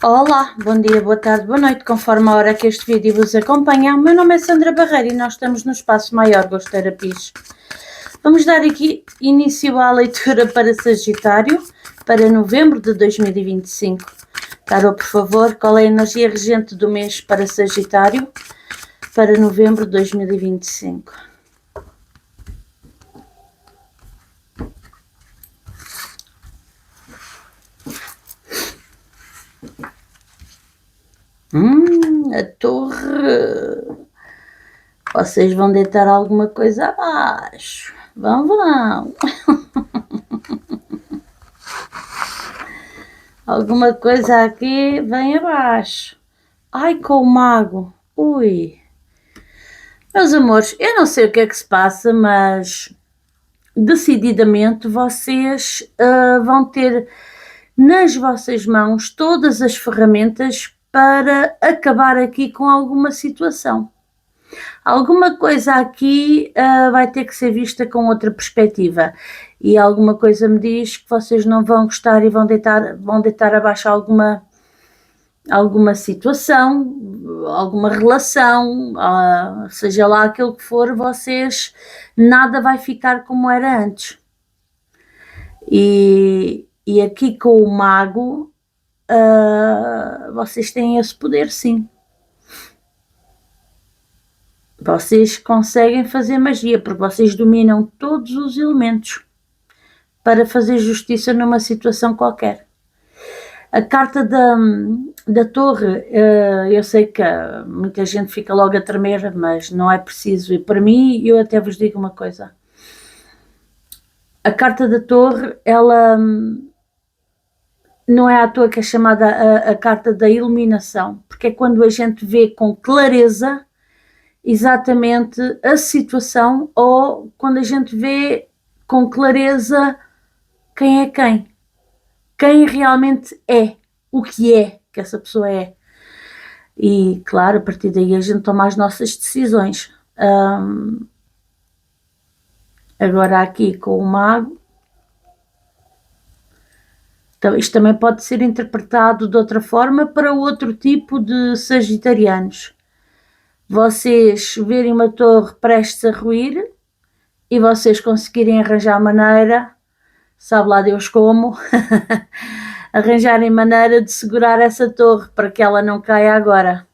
Olá, bom dia, boa tarde, boa noite, conforme a hora que este vídeo vos acompanha. O meu nome é Sandra Barreira e nós estamos no Espaço Maior Gosto Terapis. Vamos dar aqui início à leitura para Sagitário para novembro de 2025. Tarô, por favor, qual é a energia regente do mês para Sagitário para novembro de 2025? A torre. Vocês vão deitar alguma coisa abaixo. Vão. Alguma coisa aqui vem abaixo. Ai, com o mago. Ui. Meus amores, eu não sei o que é que se passa, mas decididamente vocês vão ter nas vossas mãos todas as ferramentas para acabar aqui com alguma situação. Alguma coisa aqui vai ter que ser vista com outra perspectiva e alguma coisa me diz que vocês não vão gostar e vão deitar abaixo alguma situação, alguma relação, seja lá aquilo que for, vocês, nada vai ficar como era antes. E aqui com o mago, vocês têm esse poder, sim. Vocês conseguem fazer magia, porque vocês dominam todos os elementos para fazer justiça numa situação qualquer. A carta da torre, eu sei que muita gente fica logo a tremer, mas não é preciso. E para mim, eu até vos digo uma coisa. A carta da torre, ela não é à toa que é chamada a carta da iluminação, porque é quando a gente vê com clareza exatamente a situação, ou quando a gente vê com clareza quem é quem realmente é, o que é que essa pessoa é. E claro, a partir daí a gente toma as nossas decisões. Agora aqui com o mago, então, isto também pode ser interpretado de outra forma para outro tipo de sagitarianos. Vocês verem uma torre prestes a ruir e vocês conseguirem arranjar maneira, sabe lá Deus como, arranjarem maneira de segurar essa torre para que ela não caia agora.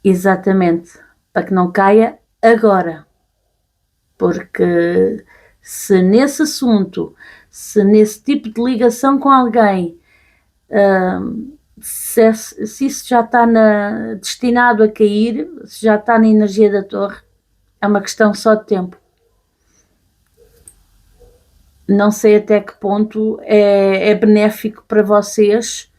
Exatamente, para que não caia agora. Porque se nesse assunto, se nesse tipo de ligação com alguém, se isso já está destinado a cair, se já está na energia da torre, é uma questão só de tempo. Não sei até que ponto é benéfico para vocês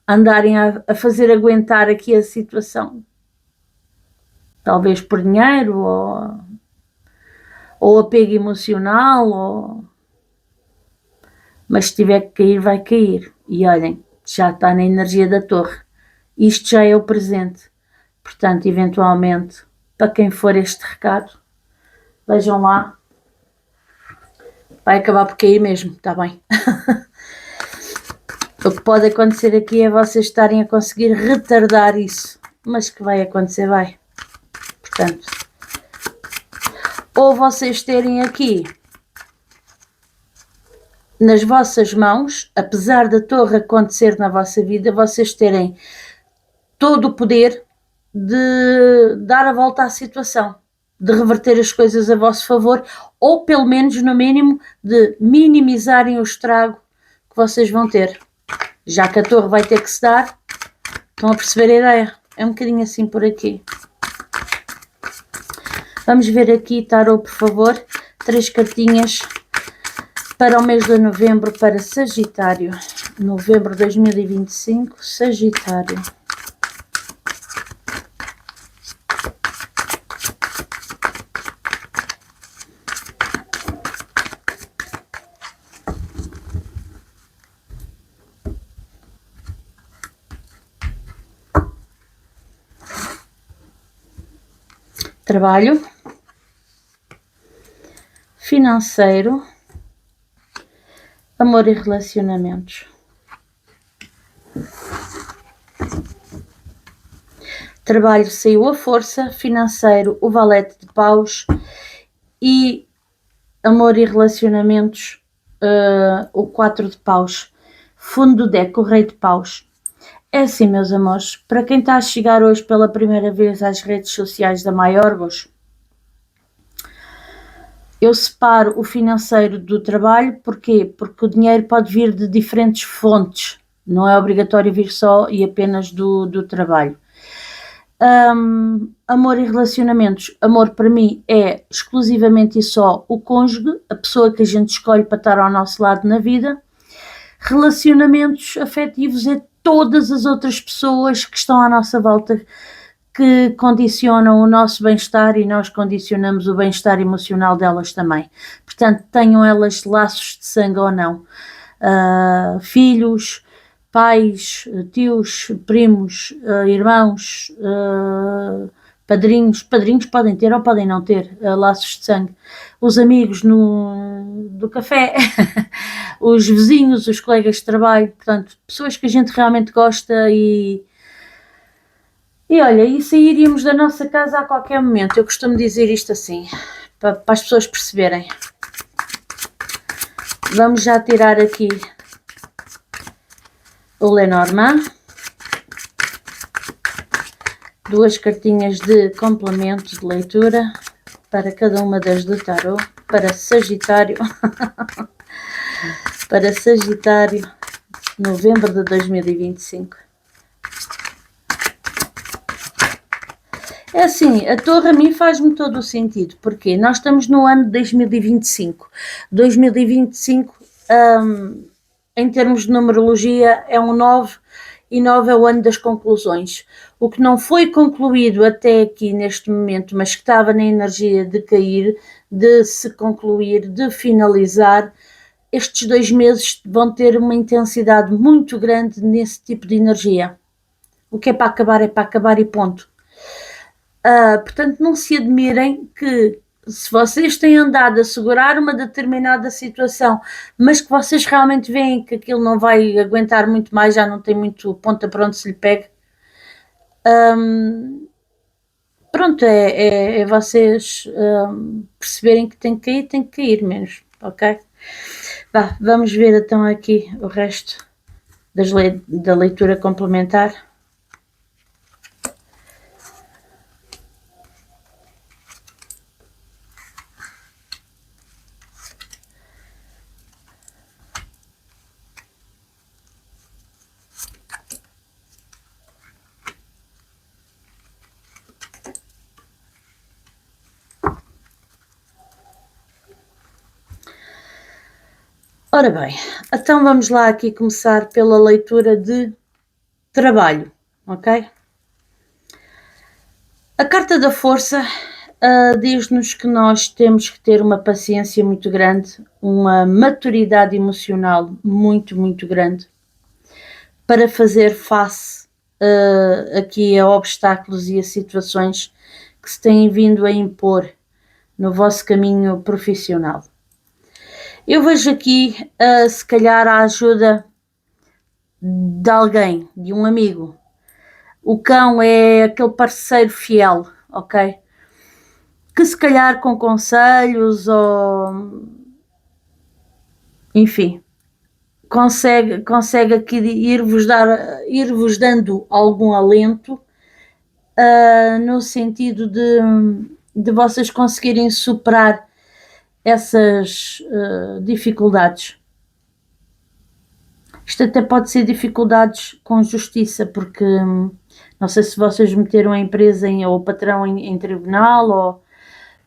andarem a fazer aguentar aqui a situação. Talvez por dinheiro, ou apego emocional, mas se tiver que cair, vai cair. E olhem, já está na energia da torre. Isto já é o presente. Portanto, eventualmente, para quem for este recado, vejam lá, vai acabar por cair mesmo, está bem? O que pode acontecer aqui é vocês estarem a conseguir retardar isso, mas que vai acontecer, vai. Portanto, ou vocês terem aqui nas vossas mãos, apesar da torre acontecer na vossa vida, vocês terem todo o poder de dar a volta à situação, de reverter as coisas a vosso favor, ou pelo menos, no mínimo, de minimizarem o estrago que vocês vão ter. Já que a torre vai ter que se dar, estão a perceber a ideia? É um bocadinho assim por aqui. Vamos ver aqui, tarô, por favor, 3 cartinhas para o mês de novembro para Sagitário. Novembro de 2025, Sagitário. Trabalho, financeiro, amor e relacionamentos. Trabalho saiu a força, financeiro o valete de paus e amor e relacionamentos o 4 de paus. Fundo do deck, o rei de paus. É assim, meus amores, para quem está a chegar hoje pela primeira vez às redes sociais da Maiorgos, eu separo o financeiro do trabalho, porquê? Porque o dinheiro pode vir de diferentes fontes, não é obrigatório vir só e apenas do trabalho. Amor e relacionamentos. Amor para mim é exclusivamente e só o cônjuge, a pessoa que a gente escolhe para estar ao nosso lado na vida. Relacionamentos afetivos é todas as outras pessoas que estão à nossa volta, que condicionam o nosso bem-estar e nós condicionamos o bem-estar emocional delas também. Portanto, tenham elas laços de sangue ou não. Filhos, pais, tios, primos, irmãos, padrinhos podem ter ou podem não ter laços de sangue. Os amigos do café, os vizinhos, os colegas de trabalho, portanto, pessoas que a gente realmente gosta e olha, e sairíamos da nossa casa a qualquer momento. Eu costumo dizer isto assim, para as pessoas perceberem. Vamos já tirar aqui o Lenormand. 2 cartinhas de complemento de leitura para cada uma das do tarot. Para Sagitário. Para Sagitário, novembro de 2025. É assim, a torre a mim faz-me todo o sentido, porque nós estamos no ano de 2025. 2025, em termos de numerologia, é um 9 e 9 é o ano das conclusões. O que não foi concluído até aqui neste momento, mas que estava na energia de cair, de se concluir, de finalizar, estes 2 meses vão ter uma intensidade muito grande nesse tipo de energia. O que é para acabar e ponto. Portanto, não se admirem que se vocês têm andado a segurar uma determinada situação, mas que vocês realmente veem que aquilo não vai aguentar muito mais, já não tem muito ponta para onde se lhe pegue, pronto, é vocês perceberem que tem que cair menos, ok? Vamos ver então aqui o resto da leitura complementar. Ora bem, então vamos lá aqui começar pela leitura de trabalho, ok? A carta da força diz-nos que nós temos que ter uma paciência muito grande, uma maturidade emocional muito, muito grande para fazer face aqui a obstáculos e a situações que se têm vindo a impor no vosso caminho profissional. Eu vejo aqui, se calhar, a ajuda de alguém, de um amigo. O cão é aquele parceiro fiel, ok? Que se calhar com conselhos ou... enfim, consegue aqui ir-vos dando algum alento no sentido de vocês conseguirem superar essas dificuldades. Isto até pode ser dificuldades com justiça, porque não sei se vocês meteram a empresa ou o patrão em tribunal, ou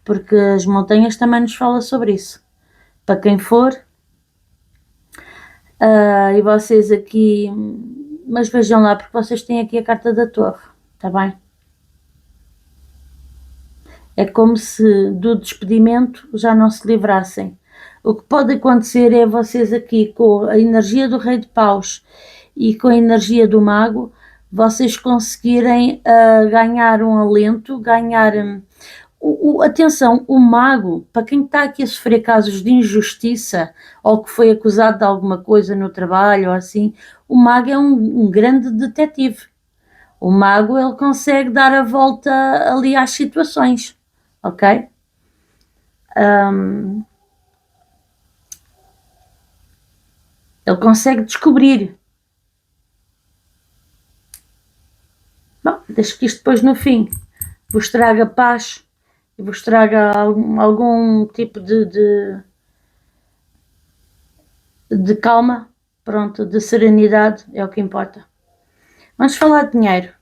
porque as montanhas também nos fala sobre isso. Para quem for, e vocês aqui, mas vejam lá, porque vocês têm aqui a carta da torre, está bem? É como se do despedimento já não se livrassem. O que pode acontecer é vocês aqui, com a energia do Rei de Paus e com a energia do Mago, vocês conseguirem ganhar um alento, ganhar Atenção, o mago, para quem está aqui a sofrer casos de injustiça ou que foi acusado de alguma coisa no trabalho ou assim, o mago é um grande detetive. O mago, ele consegue dar a volta ali às situações, ok? Ele consegue descobrir. Bom, desde que isto depois no fim vos traga paz e vos traga algum tipo de calma, pronto, de serenidade, é o que importa. Vamos falar de dinheiro.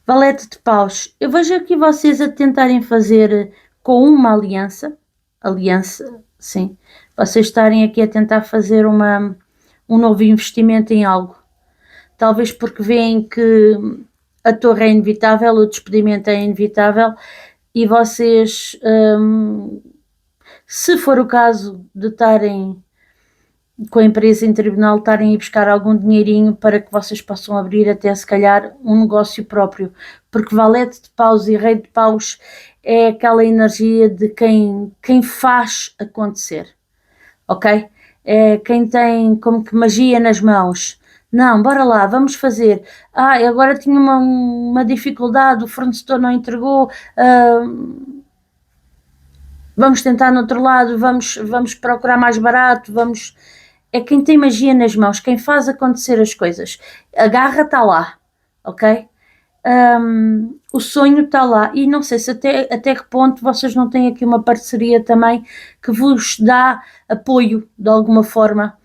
Valete de paus. Eu vejo aqui vocês a tentarem fazer com uma aliança, sim, vocês estarem aqui a tentar fazer um novo investimento em algo. Talvez porque veem que a torre é inevitável, o despedimento é inevitável e vocês, se for o caso de estarem com a empresa em tribunal, estarem a ir buscar algum dinheirinho para que vocês possam abrir até se calhar um negócio próprio, porque valete de paus e rei de paus é aquela energia de quem faz acontecer, ok? É quem tem como que magia nas mãos. Não, bora lá, vamos fazer. Agora tinha uma dificuldade, o fornecedor não entregou, vamos tentar no outro lado, vamos procurar mais barato, é quem tem magia nas mãos, quem faz acontecer as coisas. A garra está lá, ok? O sonho está lá e não sei se até que ponto vocês não têm aqui uma parceria também que vos dá apoio de alguma forma,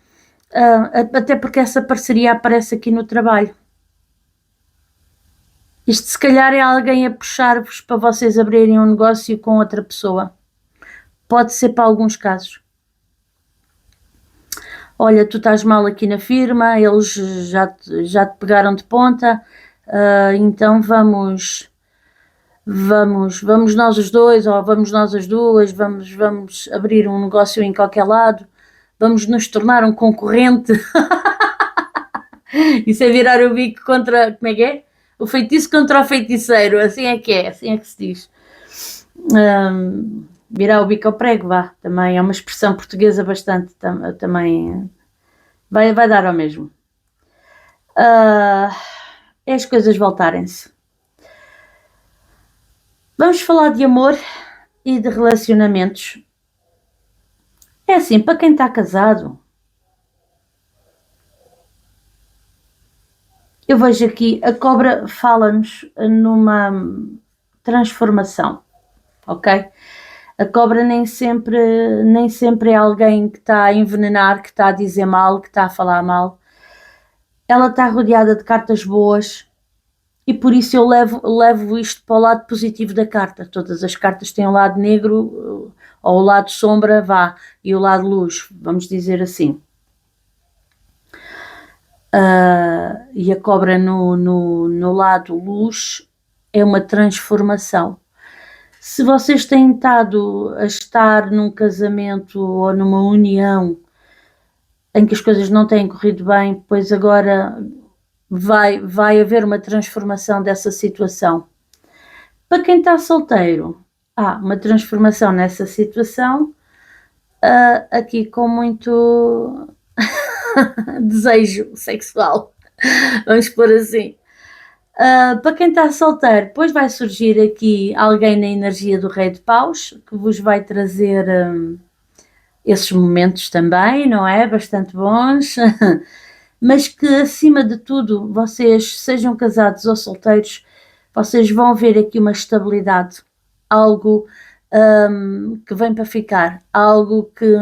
até porque essa parceria aparece aqui no trabalho. Isto se calhar é alguém a puxar-vos para vocês abrirem um negócio com outra pessoa. Pode ser para alguns casos. Olha, tu estás mal aqui na firma, eles já te pegaram de ponta, então vamos nós os dois, ou vamos nós as duas, vamos abrir um negócio em qualquer lado, vamos nos tornar um concorrente. Isso é virar o bico contra, como é que é? O feitiço contra o feiticeiro, assim é que se diz. Virar o bico ao prego, vá, também é uma expressão portuguesa bastante, também vai dar ao mesmo. É as coisas voltarem-se. Vamos falar de amor e de relacionamentos. É assim, para quem está casado, eu vejo aqui, a cobra fala-nos numa transformação, ok? A cobra nem sempre é alguém que está a envenenar, que está a dizer mal, que está a falar mal. Ela está rodeada de cartas boas e por isso eu levo isto para o lado positivo da carta. Todas as cartas têm o lado negro, ou o lado sombra, e o lado luz, vamos dizer assim. E a cobra no lado luz é uma transformação. Se vocês têm estado a estar num casamento ou numa união em que as coisas não têm corrido bem, pois agora vai haver uma transformação dessa situação. Para quem está solteiro, há uma transformação nessa situação, aqui com muito desejo sexual, vamos pôr assim. Para quem está solteiro, depois vai surgir aqui alguém na energia do Rei de Paus, que vos vai trazer esses momentos também, não é? Bastante bons, mas que acima de tudo, vocês, sejam casados ou solteiros, vocês vão ver aqui uma estabilidade, algo que vem para ficar, algo que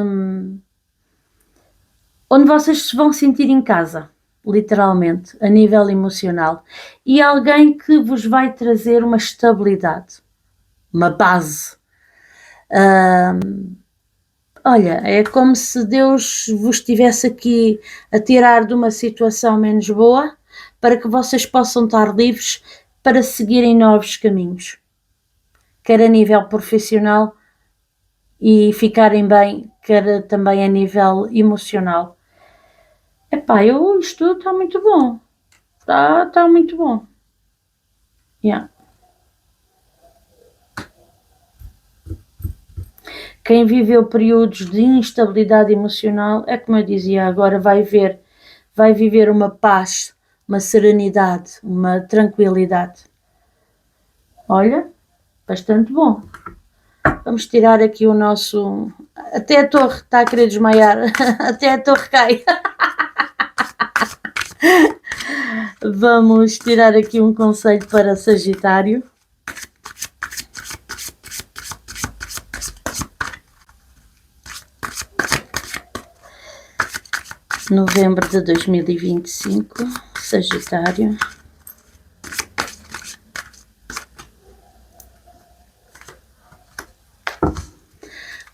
onde vocês se vão sentir em casa, literalmente, a nível emocional, e alguém que vos vai trazer uma estabilidade, uma base. Olha, é como se Deus vos estivesse aqui a tirar de uma situação menos boa para que vocês possam estar livres para seguirem novos caminhos, quer a nível profissional e ficarem bem, quer também a nível emocional. Isto está muito bom. Está muito bom. Yeah. Quem viveu períodos de instabilidade emocional, é como eu dizia, agora vai viver uma paz, uma serenidade, uma tranquilidade. Olha, bastante bom. Vamos tirar aqui o nosso... Até a torre está a querer desmaiar. Até a torre cai. Vamos tirar aqui um conselho para Sagitário. Novembro de 2025, Sagitário.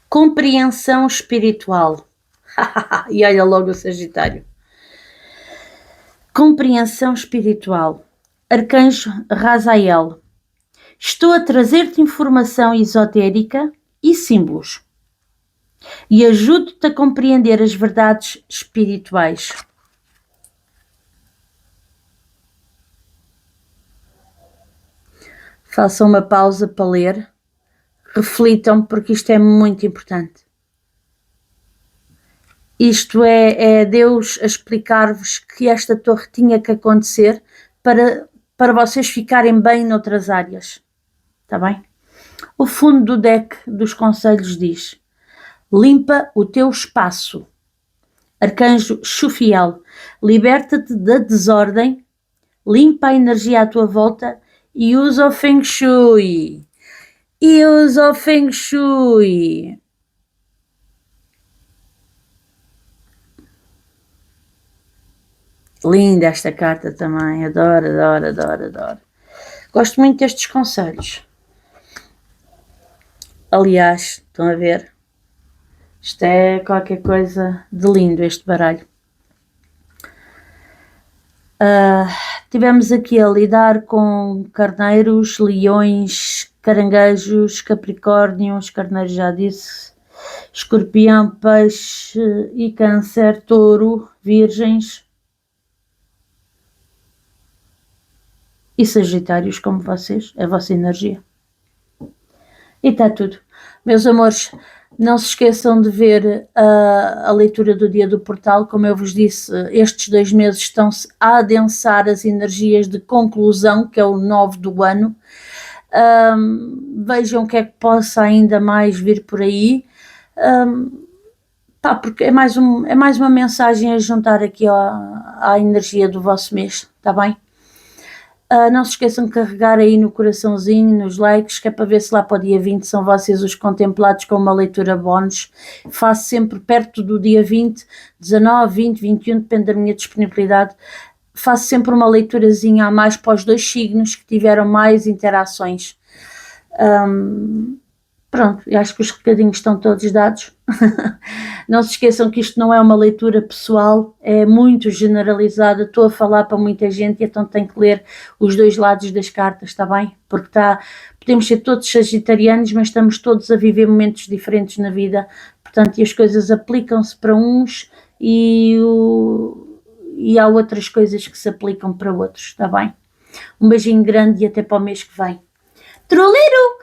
Compreensão espiritual. E olha logo o Sagitário. Compreensão espiritual. Arcanjo Razael. Estou a trazer-te informação esotérica e símbolos. E ajudo-te a compreender as verdades espirituais. Façam uma pausa para ler. Reflitam, porque isto é muito importante. Isto é Deus a explicar-vos que esta torre tinha que acontecer para vocês ficarem bem noutras áreas. Está bem? O fundo do deck dos conselhos diz: limpa o teu espaço. Arcanjo Xufiel, liberta-te da desordem, limpa a energia à tua volta e usa o Feng Shui. E usa o Feng Shui. Linda esta carta também, adoro. Gosto muito destes conselhos. Aliás, estão a ver? Isto é qualquer coisa de lindo, este baralho. Tivemos aqui a lidar com carneiros, leões, caranguejos, capricórnios, carneiro já disse, escorpião, peixe e câncer, touro, virgens e sagitários como vocês, é a vossa energia. E está tudo. Meus amores, não se esqueçam de ver a leitura do dia do portal. Como eu vos disse, estes 2 meses estão-se a adensar as energias de conclusão, que é o 9 do ano. Vejam o que é que possa ainda mais vir por aí. Porque é mais uma mensagem a juntar aqui à energia do vosso mês, está bem? Não se esqueçam de carregar aí no coraçãozinho, nos likes, que é para ver se lá para o dia 20 são vocês os contemplados com uma leitura bónus. Faço sempre perto do dia 20, 19, 20, 21, depende da minha disponibilidade. Faço sempre uma leiturazinha a mais para os 2 signos que tiveram mais interações. Pronto, eu acho que os recadinhos estão todos dados. Não se esqueçam que isto não é uma leitura pessoal, é muito generalizada. Estou a falar para muita gente e então tenho que ler os 2 lados das cartas, está bem? Porque podemos ser todos sagitarianos, mas estamos todos a viver momentos diferentes na vida. Portanto, e as coisas aplicam-se para uns e há outras coisas que se aplicam para outros, está bem? Um beijinho grande e até para o mês que vem. Truliro!